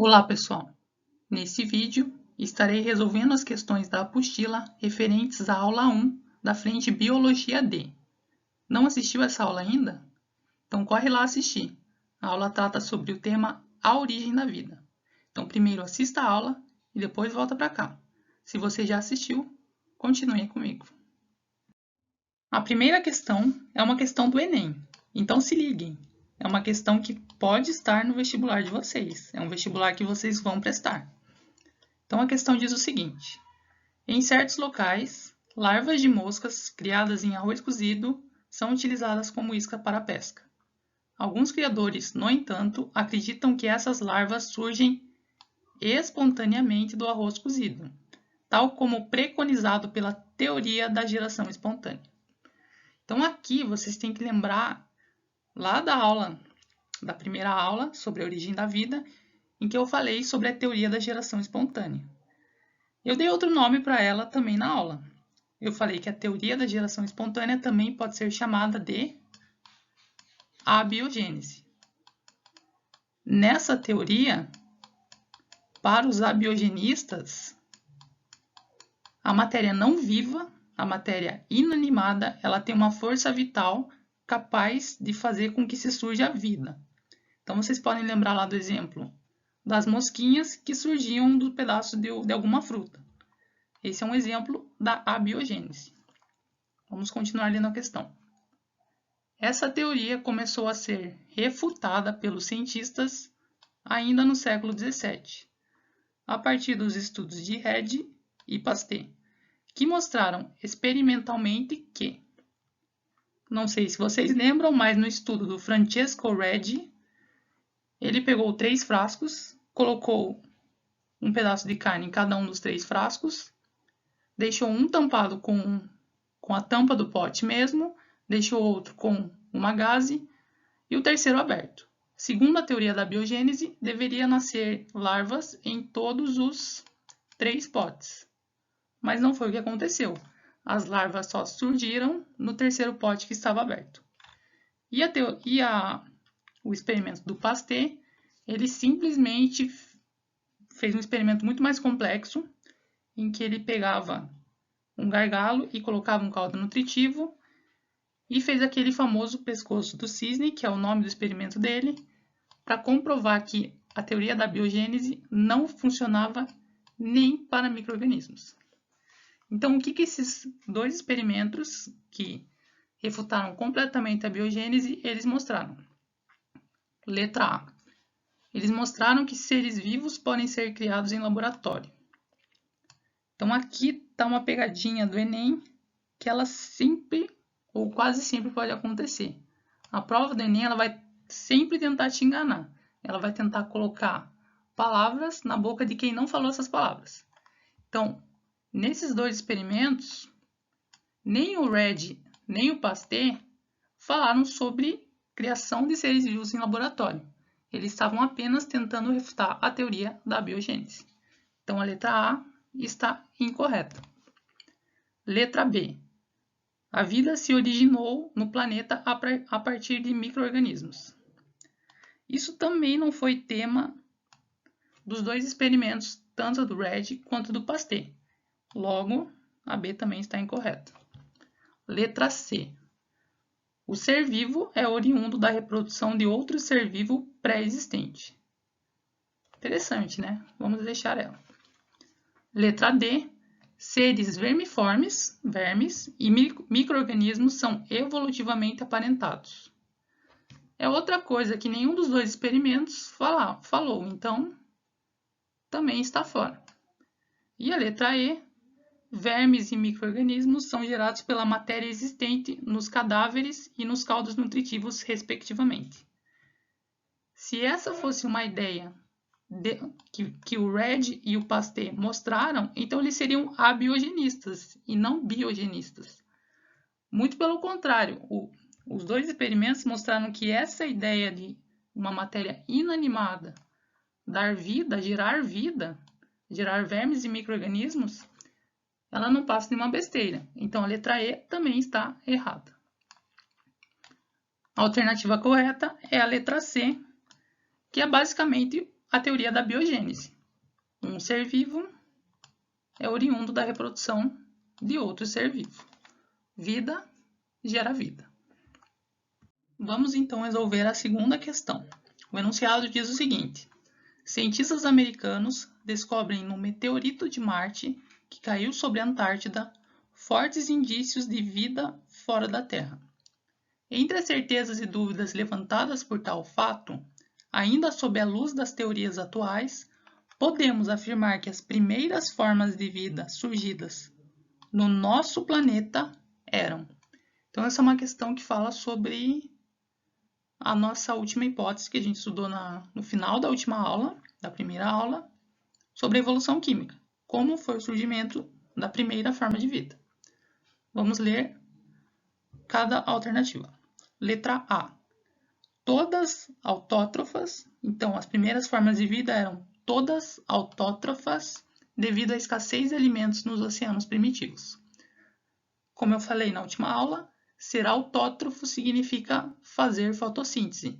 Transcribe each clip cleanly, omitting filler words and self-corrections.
Olá, pessoal! Nesse vídeo, estarei resolvendo as questões da apostila referentes à aula 1 da frente Biologia D. Não assistiu essa aula ainda? Então corre lá assistir. A aula trata sobre o tema A Origem da Vida. Então primeiro assista a aula e depois volta para cá. Se você já assistiu, continue comigo. A primeira questão é uma questão do Enem. Então se liguem. É uma questão que pode estar no vestibular de vocês. É um vestibular que vocês vão prestar. Então a questão diz o seguinte: em certos locais, larvas de moscas criadas em arroz cozido são utilizadas como isca para a pesca. Alguns criadores, no entanto, acreditam que essas larvas surgem espontaneamente do arroz cozido, tal como preconizado pela teoria da geração espontânea. Então aqui vocês têm que lembrar lá da primeira aula sobre a origem da vida, em que eu falei sobre a teoria da geração espontânea. Eu dei outro nome para ela também na aula. Eu falei que a teoria da geração espontânea também pode ser chamada de abiogênese. Nessa teoria, para os abiogenistas, a matéria não viva, a matéria inanimada, ela tem uma força vital capaz de fazer com que se surja a vida. Então, vocês podem lembrar lá do exemplo das mosquinhas que surgiam do pedaço de alguma fruta. Esse é um exemplo da abiogênese. Vamos continuar lendo a questão. Essa teoria começou a ser refutada pelos cientistas ainda no século XVII, a partir dos estudos de Redi e Pasteur, que mostraram experimentalmente que, não sei se vocês lembram, mas no estudo do Francesco Redi, ele pegou 3 frascos, colocou um pedaço de carne em cada um dos 3 frascos, deixou um tampado com a tampa do pote mesmo, deixou outro com uma gaze e o terceiro aberto. Segundo a teoria da biogênese, deveria nascer larvas em todos os 3 potes. Mas não foi o que aconteceu. As larvas só surgiram no terceiro pote que estava aberto. O experimento do Pasteur, ele simplesmente fez um experimento muito mais complexo, em que ele pegava um gargalo e colocava um caldo nutritivo e fez aquele famoso pescoço do cisne, que é o nome do experimento dele, para comprovar que a teoria da biogênese não funcionava nem para micro-organismos. Então, o que esses 2 experimentos que refutaram completamente a biogênese, eles mostraram? Letra A. Eles mostraram que seres vivos podem ser criados em laboratório. Então, aqui está uma pegadinha do Enem, que ela sempre, ou quase sempre, pode acontecer. A prova do Enem, ela vai sempre tentar te enganar. Ela vai tentar colocar palavras na boca de quem não falou essas palavras. Então, nesses 2 experimentos, nem o Redi, nem o Pasteur falaram sobre criação de seres vivos em laboratório. Eles estavam apenas tentando refutar a teoria da biogênese. Então, a letra A está incorreta. Letra B. A vida se originou no planeta a partir de micro-organismos. Isso também não foi tema dos 2 experimentos, tanto do Redi quanto do Pasteur. Logo, a B também está incorreta. Letra C. O ser vivo é oriundo da reprodução de outro ser vivo pré-existente. Interessante, né? Vamos deixar ela. Letra D. Seres vermiformes, vermes, e micro-organismos são evolutivamente aparentados. É outra coisa que nenhum dos 2 experimentos falou, então também está fora. E a letra E. Vermes e micro-organismos são gerados pela matéria existente nos cadáveres e nos caldos nutritivos, respectivamente. Se essa fosse uma ideia que o Redi e o Pasteur mostraram, então eles seriam abiogenistas e não biogenistas. Muito pelo contrário, os 2 experimentos mostraram que essa ideia de uma matéria inanimada dar vida, gerar vermes e micro-organismos, ela não passa de uma besteira. Então, a letra E também está errada. A alternativa correta é a letra C, que é basicamente a teoria da biogênese. Um ser vivo é oriundo da reprodução de outro ser vivo. Vida gera vida. Vamos então resolver a segunda questão. O enunciado diz o seguinte: cientistas americanos descobrem no meteorito de Marte que caiu sobre a Antártida fortes indícios de vida fora da Terra. Entre as certezas e dúvidas levantadas por tal fato, ainda sob a luz das teorias atuais, podemos afirmar que as primeiras formas de vida surgidas no nosso planeta eram. Então, essa é uma questão que fala sobre a nossa última hipótese que a gente estudou no final da última aula, da primeira aula, sobre a evolução química. Como foi o surgimento da primeira forma de vida. Vamos ler cada alternativa. Letra A. Todas autótrofas. Então, as primeiras formas de vida eram todas autótrofas devido à escassez de alimentos nos oceanos primitivos. Como eu falei na última aula, ser autótrofo significa fazer fotossíntese.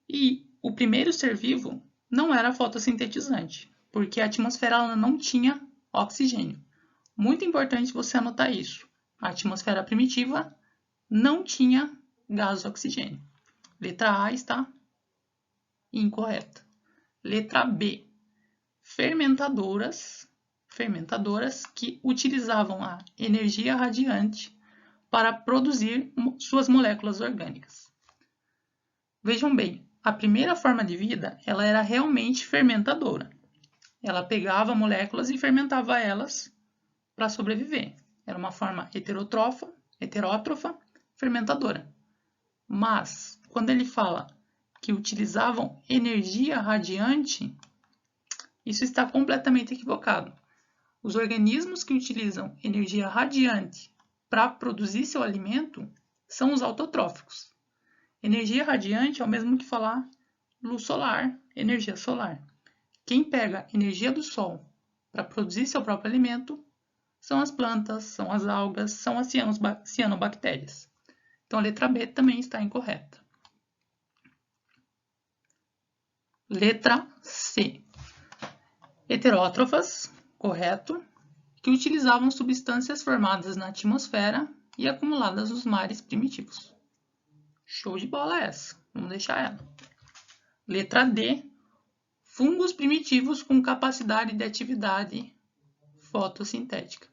E o primeiro ser vivo não era fotossintetizante, porque a atmosfera ela não tinha oxigênio. Muito importante você anotar isso. A atmosfera primitiva não tinha gás oxigênio. Letra A está incorreta. Letra B. Fermentadoras que utilizavam a energia radiante para produzir suas moléculas orgânicas. Vejam bem, a primeira forma de vida ela era realmente fermentadora. Ela pegava moléculas e fermentava elas para sobreviver. Era uma forma heterótrofa, fermentadora. Mas, quando ele fala que utilizavam energia radiante, isso está completamente equivocado. Os organismos que utilizam energia radiante para produzir seu alimento são os autotróficos. Energia radiante é o mesmo que falar luz solar, energia solar. Quem pega energia do sol para produzir seu próprio alimento são as plantas, são as algas, são as cianobactérias. Então a letra B também está incorreta. Letra C. Heterótrofas, correto, que utilizavam substâncias formadas na atmosfera e acumuladas nos mares primitivos. Show de bola essa, vamos deixar ela. Letra D. Fungos primitivos com capacidade de atividade fotossintética.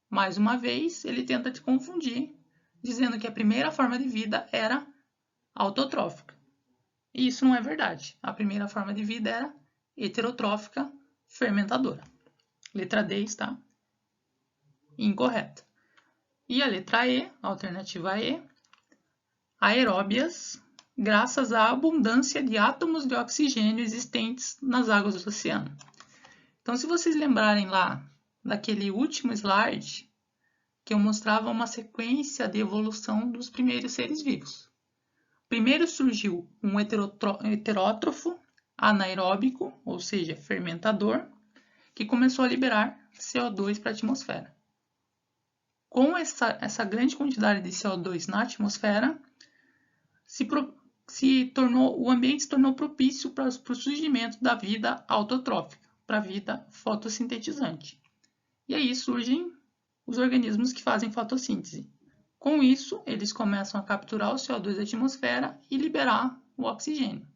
Mais uma vez, ele tenta te confundir, dizendo que a primeira forma de vida era autotrófica. E isso não é verdade. A primeira forma de vida era heterotrófica, fermentadora. Letra D está incorreta. E a letra E, a alternativa E, aeróbias, graças à abundância de átomos de oxigênio existentes nas águas do oceano. Então, se vocês lembrarem lá daquele último slide, que eu mostrava uma sequência de evolução dos primeiros seres vivos. Primeiro surgiu um heterótrofo anaeróbico, ou seja, fermentador, que começou a liberar CO2 para a atmosfera. Com essa grande quantidade de CO2 na atmosfera, o ambiente se tornou propício para o surgimento da vida autotrófica, para a vida fotossintetizante. E aí surgem os organismos que fazem fotossíntese. Com isso, eles começam a capturar o CO2 da atmosfera e liberar o oxigênio.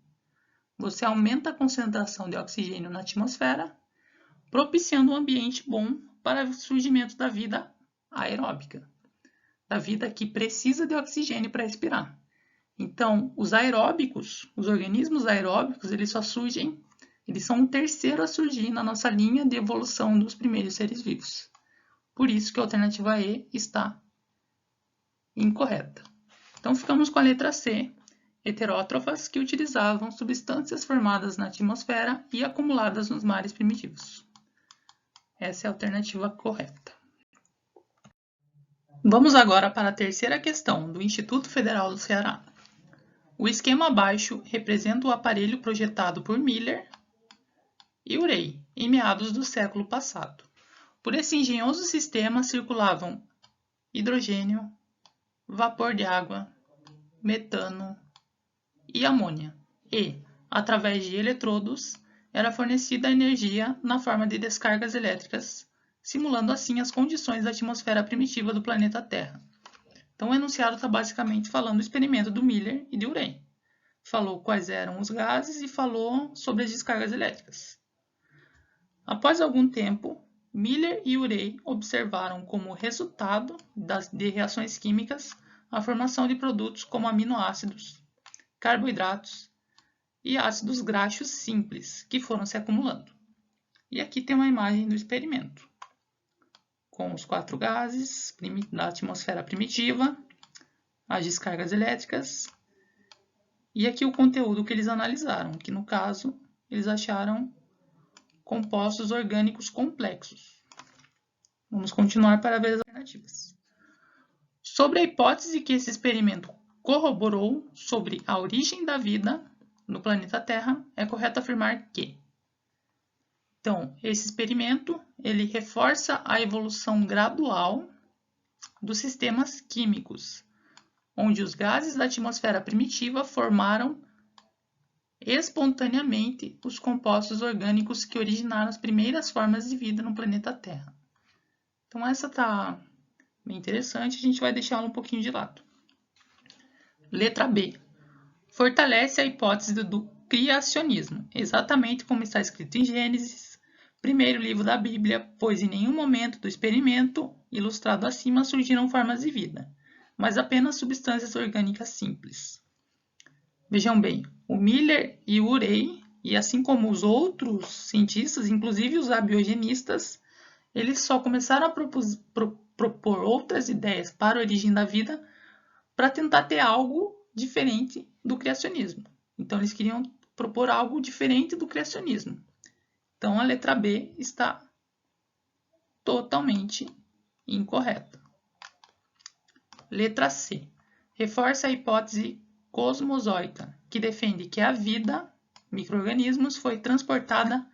Você aumenta a concentração de oxigênio na atmosfera, propiciando um ambiente bom para o surgimento da vida aeróbica, da vida que precisa de oxigênio para respirar. Então, os organismos aeróbicos, eles são o terceiro a surgir na nossa linha de evolução dos primeiros seres vivos. Por isso que a alternativa E está incorreta. Então, ficamos com a letra C, heterótrofas que utilizavam substâncias formadas na atmosfera e acumuladas nos mares primitivos. Essa é a alternativa correta. Vamos agora para a terceira questão do Instituto Federal do Ceará. O esquema abaixo representa o aparelho projetado por Miller e Urey em meados do século passado. Por esse engenhoso sistema circulavam hidrogênio, vapor de água, metano e amônia. E, através de eletrodos, era fornecida energia na forma de descargas elétricas, simulando assim as condições da atmosfera primitiva do planeta Terra. Então, o enunciado está basicamente falando do experimento do Miller e de Urey. Falou quais eram os gases e falou sobre as descargas elétricas. Após algum tempo, Miller e Urey observaram como resultado de reações químicas a formação de produtos como aminoácidos, carboidratos e ácidos graxos simples, que foram se acumulando. E aqui tem uma imagem do experimento, com os 4 gases da atmosfera primitiva, as descargas elétricas, e aqui o conteúdo que eles analisaram, que no caso eles acharam compostos orgânicos complexos. Vamos continuar para ver as alternativas. Sobre a hipótese que esse experimento corroborou sobre a origem da vida no planeta Terra, é correto afirmar que, então, esse experimento ele reforça a evolução gradual dos sistemas químicos, onde os gases da atmosfera primitiva formaram espontaneamente os compostos orgânicos que originaram as primeiras formas de vida no planeta Terra. Então, essa está bem interessante, a gente vai deixar ela um pouquinho de lado. Letra B. Fortalece a hipótese do criacionismo, exatamente como está escrito em Gênesis, primeiro livro da Bíblia, pois em nenhum momento do experimento ilustrado acima surgiram formas de vida, mas apenas substâncias orgânicas simples. Vejam bem, o Miller e o Urey, e assim como os outros cientistas, inclusive os abiogenistas, eles só começaram a propor outras ideias para a origem da vida para tentar ter algo diferente do criacionismo. Então, eles queriam propor algo diferente do criacionismo. Então, a letra B está totalmente incorreta. Letra C. Reforça a hipótese cosmozoica, que defende que a vida, micro-organismos, foi transportada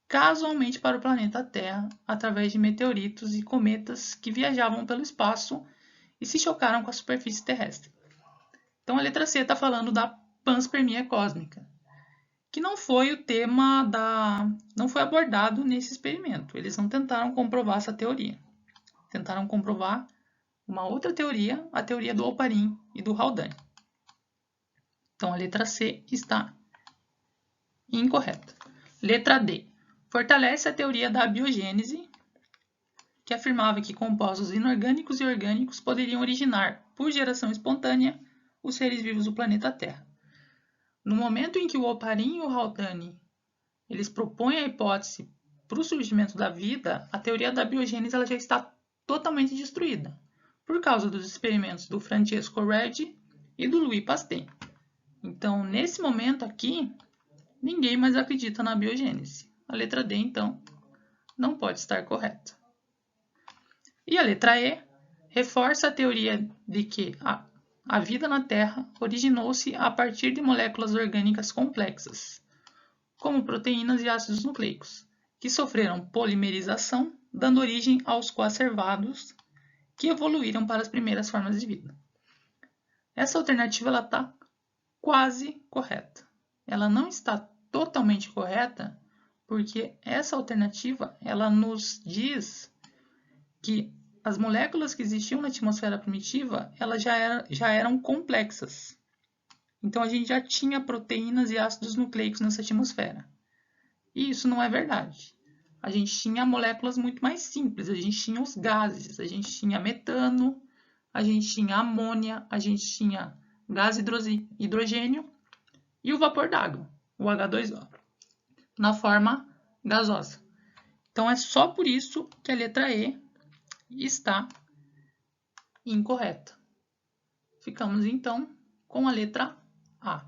casualmente para o planeta Terra através de meteoritos e cometas que viajavam pelo espaço e se chocaram com a superfície terrestre. Então, a letra C está falando da panspermia cósmica, que não foi o tema não foi abordado nesse experimento. Eles não tentaram comprovar essa teoria. Tentaram comprovar uma outra teoria, a teoria do Oparin e do Haldane. Então, a letra C está incorreta. Letra D. Fortalece a teoria da abiogênese, que afirmava que compostos inorgânicos e orgânicos poderiam originar, por geração espontânea, os seres vivos do planeta Terra. No momento em que o Oparin e o Haldane eles propõem a hipótese para o surgimento da vida, a teoria da abiogênese ela já está totalmente destruída, por causa dos experimentos do Francesco Redi e do Louis Pasteur. Então, nesse momento aqui, ninguém mais acredita na abiogênese. A letra D, então, não pode estar correta. E a letra E reforça a teoria de que a vida na Terra originou-se a partir de moléculas orgânicas complexas, como proteínas e ácidos nucleicos, que sofreram polimerização, dando origem aos coacervados, que evoluíram para as primeiras formas de vida. Essa alternativa está quase correta. Ela não está totalmente correta, porque essa alternativa ela nos diz que as moléculas que existiam na atmosfera primitiva elas já eram complexas. Então, a gente já tinha proteínas e ácidos nucleicos nessa atmosfera. E isso não é verdade. A gente tinha moléculas muito mais simples. A gente tinha os gases, a gente tinha metano, a gente tinha amônia, a gente tinha gás hidrogênio e o vapor d'água, o H2O, na forma gasosa. Então, é só por isso que a letra E está incorreta. Ficamos, então, com a letra A.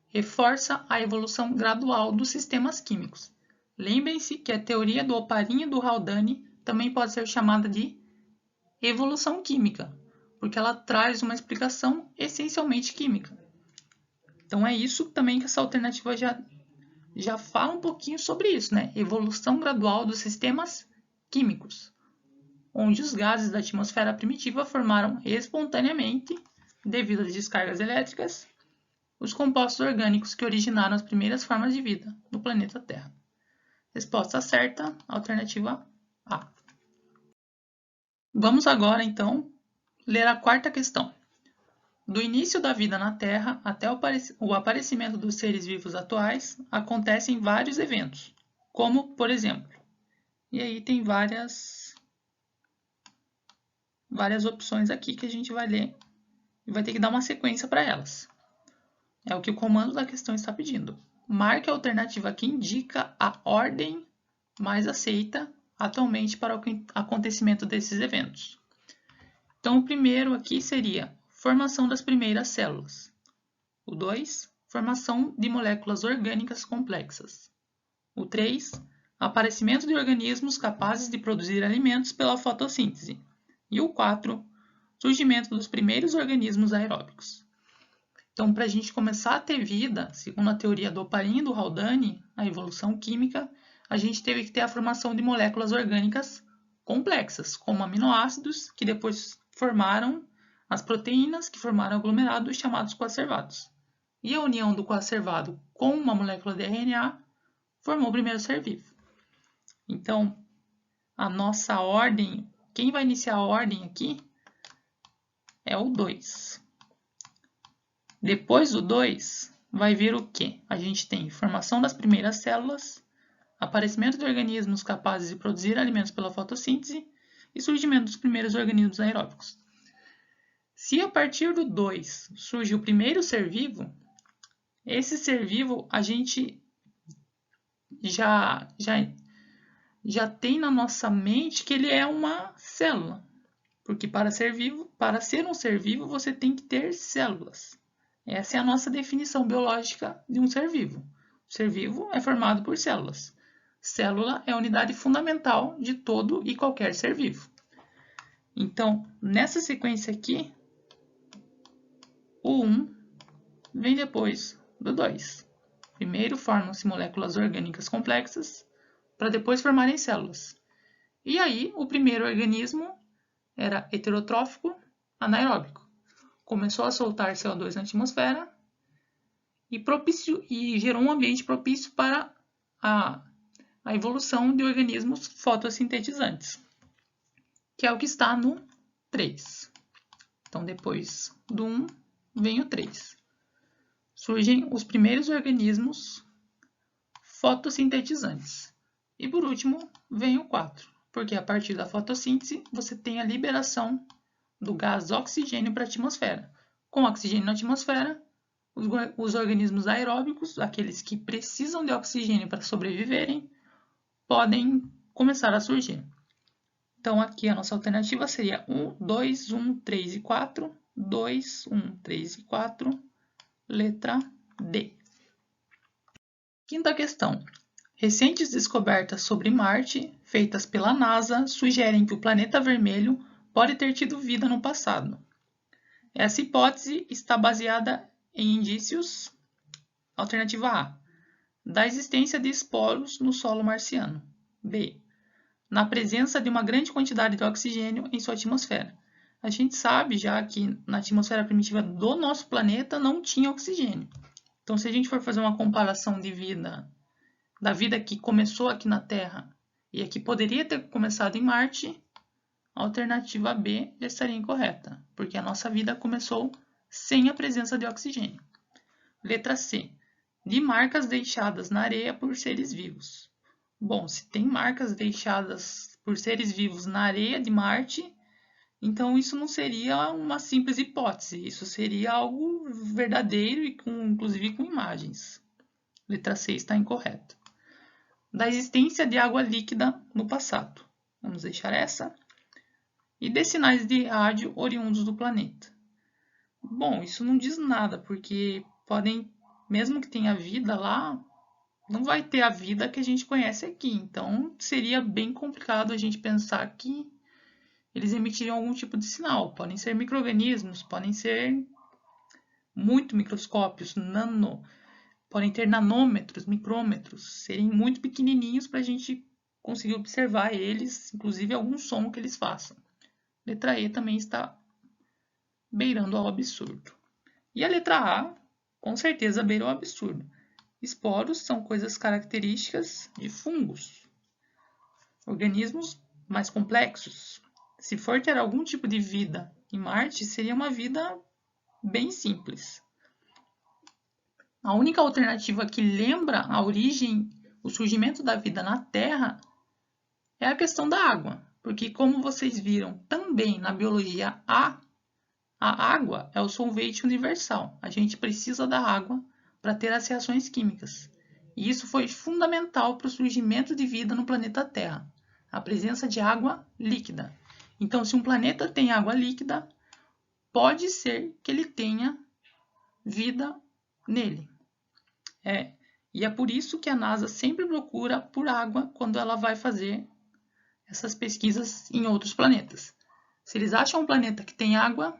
Reforça a evolução gradual dos sistemas químicos. Lembrem-se que a teoria do Oparin e do Haldane também pode ser chamada de evolução química, porque ela traz uma explicação essencialmente química. Então é isso também que essa alternativa já fala um pouquinho sobre isso, né? Evolução gradual dos sistemas químicos, onde os gases da atmosfera primitiva formaram espontaneamente devido às descargas elétricas os compostos orgânicos que originaram as primeiras formas de vida no planeta Terra. Resposta certa, alternativa A. Vamos agora, então, ler a quarta questão. Do início da vida na Terra até o aparecimento dos seres vivos atuais, acontecem vários eventos, como, por exemplo, e aí tem várias opções aqui que a gente vai ler e vai ter que dar uma sequência para elas. É o que o comando da questão está pedindo. Marque a alternativa que indica a ordem mais aceita atualmente para o acontecimento desses eventos. Então, o primeiro aqui seria formação das primeiras células. O 2, formação de moléculas orgânicas complexas. O 3, aparecimento de organismos capazes de produzir alimentos pela fotossíntese. E o 4, surgimento dos primeiros organismos aeróbicos. Então, para a gente começar a ter vida, segundo a teoria do Oparin e do Haldane, a evolução química, a gente teve que ter a formação de moléculas orgânicas complexas, como aminoácidos, que depois formaram as proteínas, que formaram aglomerados chamados coacervados. E a união do coacervado com uma molécula de RNA formou o primeiro ser vivo. Então, a nossa ordem, quem vai iniciar a ordem aqui é o 2. Depois do 2, vai vir o quê? A gente tem formação das primeiras células, aparecimento de organismos capazes de produzir alimentos pela fotossíntese e surgimento dos primeiros organismos aeróbicos. Se a partir do 2 surge o primeiro ser vivo, esse ser vivo a gente já tem na nossa mente que ele é uma célula. Porque para ser um ser vivo, você tem que ter células. Essa é a nossa definição biológica de um ser vivo. O ser vivo é formado por células. Célula é a unidade fundamental de todo e qualquer ser vivo. Então, nessa sequência aqui, o 1 vem depois do 2. Primeiro formam-se moléculas orgânicas complexas, para depois formarem células. E aí, o primeiro organismo era heterotrófico anaeróbico. Começou a soltar CO2 na atmosfera e gerou um ambiente propício para a evolução de organismos fotossintetizantes, que é o que está no 3. Então, depois do 1, vem o 3. Surgem os primeiros organismos fotossintetizantes. E, por último, vem o 4, porque a partir da fotossíntese você tem a liberação do gás oxigênio para a atmosfera. Com oxigênio na atmosfera, os organismos aeróbicos, aqueles que precisam de oxigênio para sobreviverem, podem começar a surgir. Então, aqui a nossa alternativa seria 1, 2, 1, 3 e 4. 2, 1, 3 e 4. Letra D. Quinta questão. Recentes descobertas sobre Marte, feitas pela NASA, sugerem que o planeta vermelho pode ter tido vida no passado. Essa hipótese está baseada em indícios, alternativa A, da existência de esporos no solo marciano. B, na presença de uma grande quantidade de oxigênio em sua atmosfera. A gente sabe já que na atmosfera primitiva do nosso planeta não tinha oxigênio. Então, se a gente for fazer uma comparação de vida, da vida que começou aqui na Terra e a que poderia ter começado em Marte, a alternativa B já estaria incorreta, porque a nossa vida começou sem a presença de oxigênio. Letra C. De marcas deixadas na areia por seres vivos. Bom, se tem marcas deixadas por seres vivos na areia de Marte, então isso não seria uma simples hipótese, isso seria algo verdadeiro e inclusive com imagens. Letra C está incorreta. Da existência de água líquida no passado. Vamos deixar essa. E de sinais de rádio oriundos do planeta. Bom, isso não diz nada, porque mesmo que tenha vida lá, não vai ter a vida que a gente conhece aqui. Então, seria bem complicado a gente pensar que eles emitiriam algum tipo de sinal. Podem ser micro-organismos, podem ser muito microscópios, podem ter nanômetros, micrômetros, serem muito pequenininhos para a gente conseguir observar eles, inclusive algum som que eles façam. Letra E também está beirando ao absurdo. E a letra A, com certeza beira o absurdo. Esporos são coisas características de fungos, organismos mais complexos. Se for ter algum tipo de vida em Marte, seria uma vida bem simples. A única alternativa que lembra a origem, o surgimento da vida na Terra, é a questão da água. Porque, como vocês viram também na biologia A, a água é o solvente universal. A gente precisa da água para ter as reações químicas. E isso foi fundamental para o surgimento de vida no planeta Terra, a presença de água líquida. Então, se um planeta tem água líquida, pode ser que ele tenha vida nele. E é por isso que a NASA sempre procura por água quando ela vai fazer essas pesquisas em outros planetas. Se eles acham um planeta que tem água,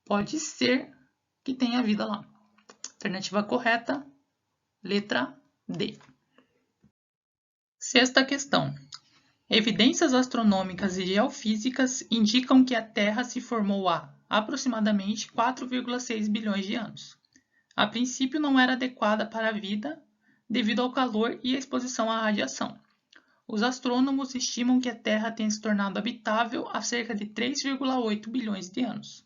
pode ser que tenha vida lá. Alternativa correta, letra D. Sexta questão. Evidências astronômicas e geofísicas indicam que a Terra se formou há aproximadamente 4,6 bilhões de anos. A princípio não era adequada para a vida devido ao calor e à exposição à radiação. Os astrônomos estimam que a Terra tenha se tornado habitável há cerca de 3,8 bilhões de anos.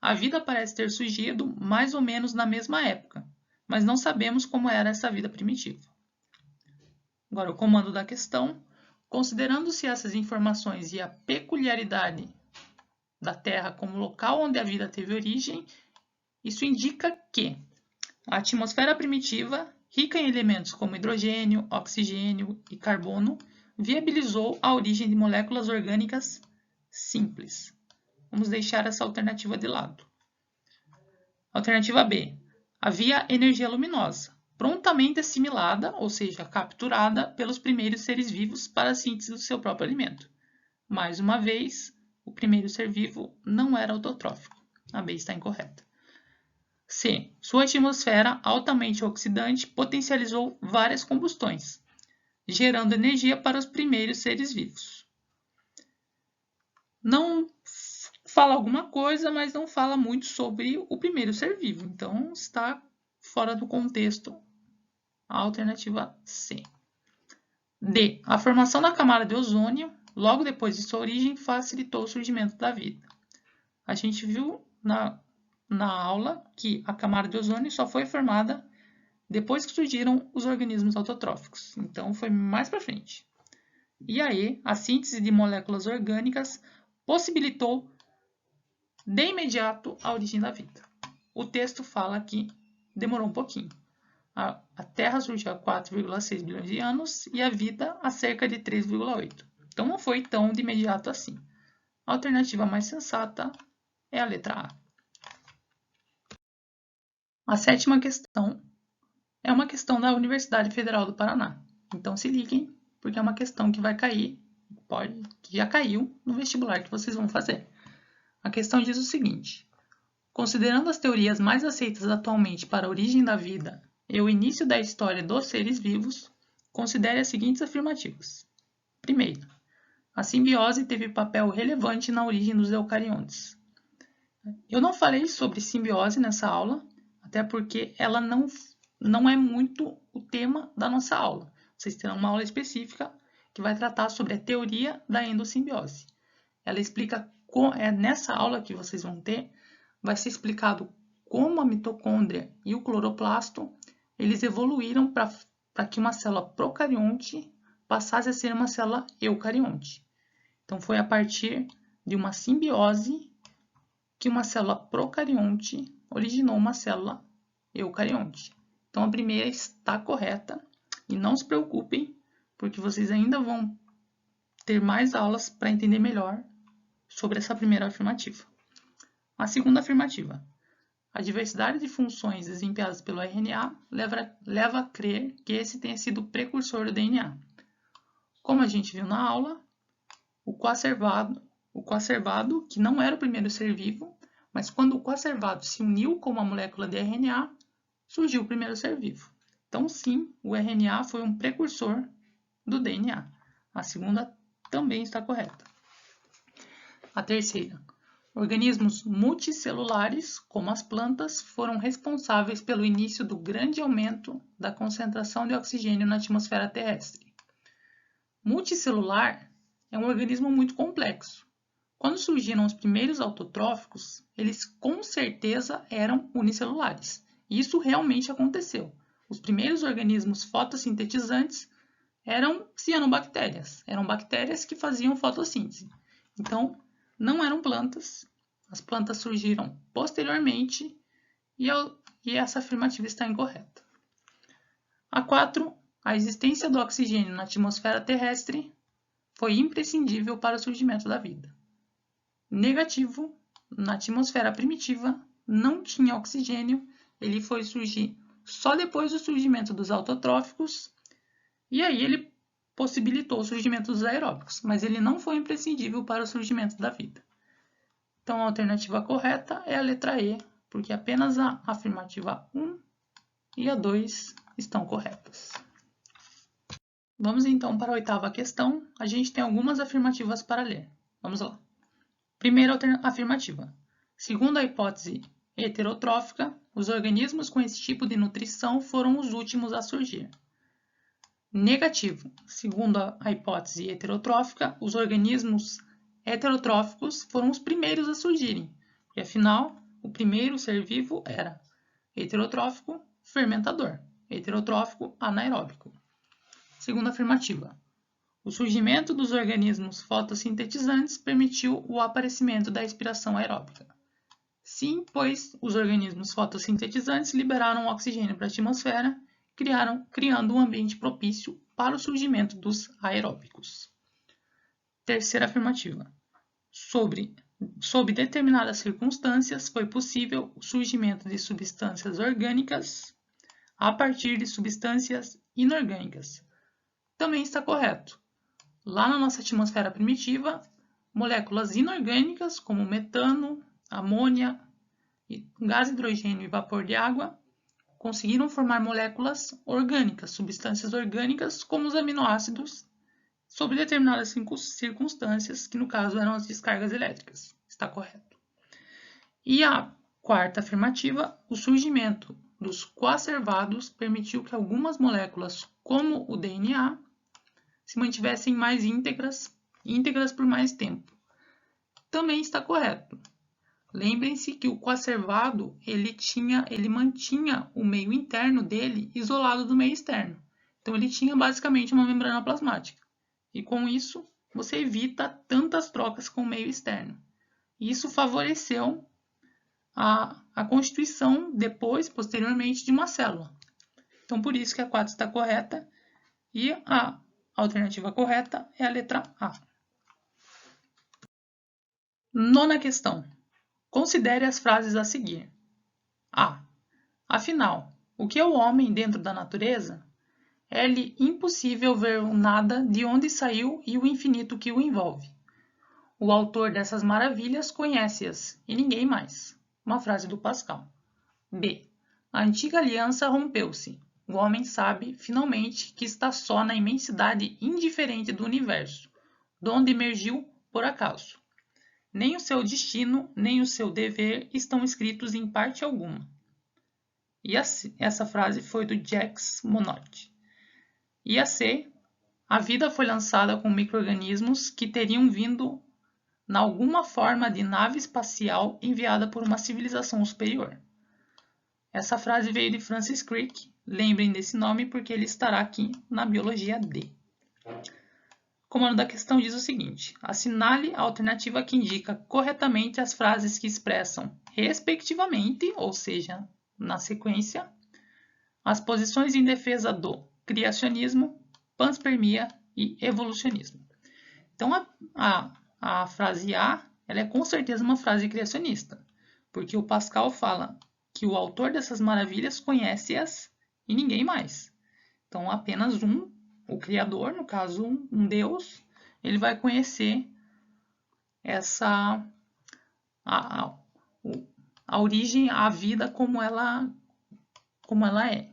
A vida parece ter surgido mais ou menos na mesma época, mas não sabemos como era essa vida primitiva. Agora, o comando da questão. Considerando-se essas informações e a peculiaridade da Terra como local onde a vida teve origem, isso indica que a atmosfera primitiva, rica em elementos como hidrogênio, oxigênio e carbono, viabilizou a origem de moléculas orgânicas simples. Vamos deixar essa alternativa de lado. Alternativa B. Havia energia luminosa, prontamente assimilada, ou seja, capturada pelos primeiros seres vivos para a síntese do seu próprio alimento. Mais uma vez, o primeiro ser vivo não era autotrófico. A B está incorreta. C. Sua atmosfera altamente oxidante potencializou várias combustões, gerando energia para os primeiros seres vivos. Não fala alguma coisa, mas não fala muito sobre o primeiro ser vivo. Então, está fora do contexto a alternativa C. D. A formação da camada de ozônio, logo depois de sua origem, facilitou o surgimento da vida. A gente viu na aula que a camada de ozônio só foi formada depois que surgiram os organismos autotróficos. Então, foi mais para frente. E aí, a síntese de moléculas orgânicas possibilitou de imediato a origem da vida. O texto fala que demorou um pouquinho. A Terra surgiu há 4,6 bilhões de anos e a vida há cerca de 3,8. Então não foi tão de imediato assim. A alternativa mais sensata é a letra A. A sétima questão é uma questão da Universidade Federal do Paraná. Então se liguem, porque é uma questão que vai cair, que já caiu no vestibular que vocês vão fazer. A questão diz o seguinte: considerando as teorias mais aceitas atualmente para a origem da vida e o início da história dos seres vivos, considere as seguintes afirmativas. Primeiro, a simbiose teve papel relevante na origem dos eucariontes. Eu não falei sobre simbiose nessa aula, até porque ela não é muito o tema da nossa aula. Vocês terão uma aula específica que vai tratar sobre a teoria da endossimbiose. Ela explica, nessa aula que vocês vão ter, vai ser explicado como a mitocôndria e o cloroplasto eles evoluíram para que uma célula procarionte passasse a ser uma célula eucarionte. Então, foi a partir de uma simbiose que uma célula procarionte originou uma célula eucarionte. Então, a primeira está correta e não se preocupem, porque vocês ainda vão ter mais aulas para entender melhor sobre essa primeira afirmativa. A segunda afirmativa. A diversidade de funções desempenhadas pelo RNA leva a crer que esse tenha sido o precursor do DNA. Como a gente viu na aula, o coacervado, que não era o primeiro ser vivo, mas quando o coacervado se uniu com uma molécula de RNA, surgiu o primeiro ser vivo. Então, sim, o RNA foi um precursor do DNA. A segunda também está correta. A terceira. Organismos multicelulares, como as plantas, foram responsáveis pelo início do grande aumento da concentração de oxigênio na atmosfera terrestre. Multicelular é um organismo muito complexo. Quando surgiram os primeiros autotróficos, eles com certeza eram unicelulares. Isso realmente aconteceu. Os primeiros organismos fotossintetizantes eram cianobactérias. Eram bactérias que faziam fotossíntese. Então, não eram plantas. As plantas surgiram posteriormente e essa afirmativa está incorreta. A 4. A existência do oxigênio na atmosfera terrestre foi imprescindível para o surgimento da vida. Negativo, na atmosfera primitiva não tinha oxigênio, ele foi surgir só depois do surgimento dos autotróficos, e aí ele possibilitou o surgimento dos aeróbicos, mas ele não foi imprescindível para o surgimento da vida. Então a alternativa correta é a letra E, porque apenas a afirmativa 1 e a 2 estão corretas. Vamos então para a 8ª questão. A gente tem algumas afirmativas para ler. Vamos lá. Primeira afirmativa. Segundo a hipótese heterotrófica, os organismos com esse tipo de nutrição foram os últimos a surgir. Negativo. Segundo a hipótese heterotrófica, os organismos heterotróficos foram os primeiros a surgirem, e afinal, o primeiro ser vivo era heterotrófico fermentador, heterotrófico anaeróbico. Segunda afirmativa. O surgimento dos organismos fotossintetizantes permitiu o aparecimento da respiração aeróbica. Sim, pois os organismos fotossintetizantes liberaram oxigênio para a atmosfera, criando um ambiente propício para o surgimento dos aeróbicos. Terceira afirmativa. Sob determinadas circunstâncias, foi possível o surgimento de substâncias orgânicas a partir de substâncias inorgânicas. Também está correto. Lá na nossa atmosfera primitiva, moléculas inorgânicas como metano, amônia, gás hidrogênio e vapor de água conseguiram formar moléculas orgânicas, substâncias orgânicas como os aminoácidos, sob determinadas circunstâncias, que no caso eram as descargas elétricas. Está correto. E a 4ª afirmativa, o surgimento dos coacervados permitiu que algumas moléculas, como o DNA, se mantivessem mais íntegras por mais tempo. Também está correto. Lembrem-se que o coacervado ele mantinha o meio interno dele isolado do meio externo. Então ele tinha basicamente uma membrana plasmática. E com isso você evita tantas trocas com o meio externo. Isso favoreceu a constituição posteriormente, de uma célula. Então por isso que a 4 está correta e a alternativa correta é a letra A. 9ª questão. Considere as frases a seguir. A. Afinal, o que é o homem dentro da natureza? É-lhe impossível ver o nada de onde saiu e o infinito que o envolve. O autor dessas maravilhas conhece-as e ninguém mais. Uma frase do Pascal. B. A antiga aliança rompeu-se. O homem sabe, finalmente, que está só na imensidade indiferente do universo, donde emergiu por acaso. Nem o seu destino, nem o seu dever estão escritos em parte alguma. E essa frase foi do Jacques Monod. E a C. A vida foi lançada com micro-organismos que teriam vindo na alguma forma de nave espacial enviada por uma civilização superior. Essa frase veio de Francis Crick. Lembrem desse nome porque ele estará aqui na biologia D. O comando da questão diz o seguinte: assinale a alternativa que indica corretamente as frases que expressam, respectivamente, ou seja, na sequência, as posições em defesa do criacionismo, panspermia e evolucionismo. Então, a frase A ela é com certeza uma frase criacionista, porque o Pascal fala que o autor dessas maravilhas conhece-as e ninguém mais. Então, apenas o Criador, no caso um Deus, ele vai conhecer a origem, a vida como ela é.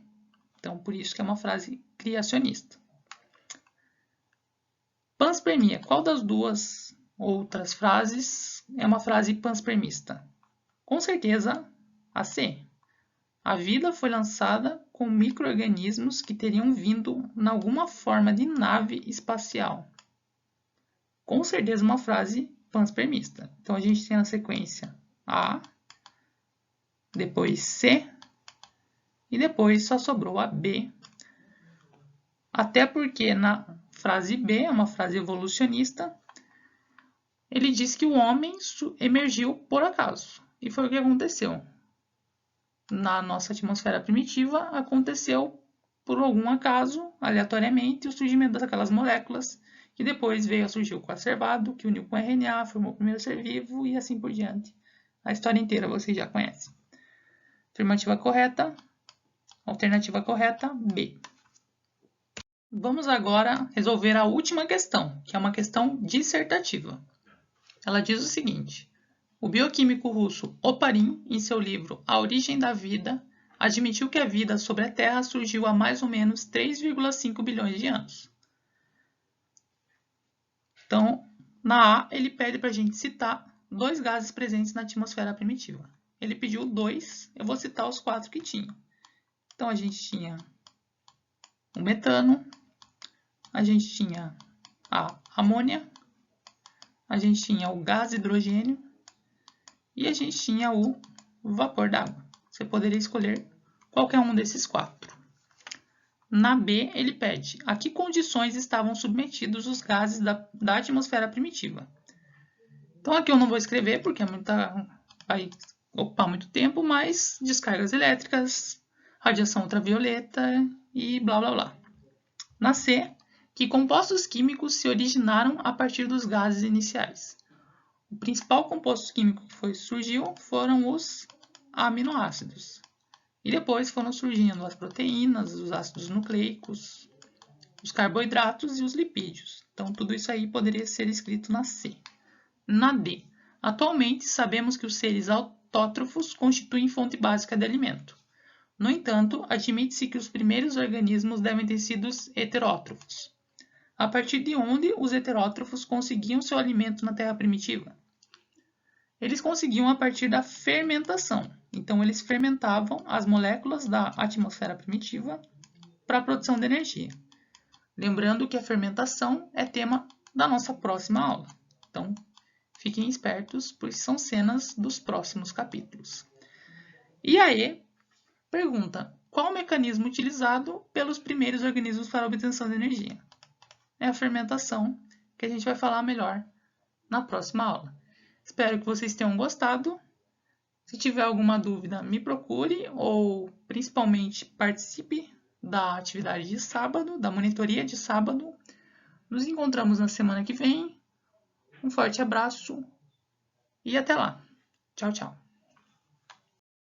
Então, por isso que é uma frase criacionista. Panspermia. Qual das duas outras frases, é uma frase panspermista. Com certeza, a C. A vida foi lançada com micro-organismos que teriam vindo em alguma forma de nave espacial. Com certeza uma frase panspermista. Então a gente tem na sequência A, depois C e depois só sobrou a B. Até porque na frase B, é uma frase evolucionista, ele diz que o homem emergiu por acaso. E foi o que aconteceu. Na nossa atmosfera primitiva, aconteceu por algum acaso, aleatoriamente, o surgimento daquelas moléculas, que depois veio a surgir o coacervado, que uniu com o RNA, formou o primeiro ser vivo e assim por diante. A história inteira vocês já conhecem. Afirmativa correta, alternativa correta, B. Vamos agora resolver a última questão, que é uma questão dissertativa. Ela diz o seguinte: o bioquímico russo Oparin, em seu livro A Origem da Vida, admitiu que a vida sobre a Terra surgiu há mais ou menos 3,5 bilhões de anos. Então, na A, ele pede para a gente citar 2 gases presentes na atmosfera primitiva. Ele pediu 2, eu vou citar os 4 que tinha. Então, a gente tinha o metano, a gente tinha a amônia, a gente tinha o gás hidrogênio e a gente tinha o vapor d'água. Você poderia escolher qualquer um desses 4. Na B, ele pede a que condições estavam submetidos os gases da atmosfera primitiva. Então aqui eu não vou escrever porque vai ocupar muito tempo, mas descargas elétricas, radiação ultravioleta e blá blá blá. Na C, que compostos químicos se originaram a partir dos gases iniciais. O principal composto químico que surgiu foram os aminoácidos. E depois foram surgindo as proteínas, os ácidos nucleicos, os carboidratos e os lipídios. Então, tudo isso aí poderia ser escrito na C. Na D, atualmente sabemos que os seres autótrofos constituem fonte básica de alimento. No entanto, admite-se que os primeiros organismos devem ter sido heterótrofos. A partir de onde os heterótrofos conseguiam seu alimento na Terra primitiva? Eles conseguiam a partir da fermentação. Então, eles fermentavam as moléculas da atmosfera primitiva para a produção de energia. Lembrando que a fermentação é tema da nossa próxima aula. Então, fiquem espertos, pois são cenas dos próximos capítulos. E aí, pergunta: qual o mecanismo utilizado pelos primeiros organismos para a obtenção de energia? É a fermentação, que a gente vai falar melhor na próxima aula. Espero que vocês tenham gostado. Se tiver alguma dúvida, me procure ou principalmente participe da atividade de sábado, da monitoria de sábado. Nos encontramos na semana que vem. Um forte abraço e até lá. Tchau, tchau.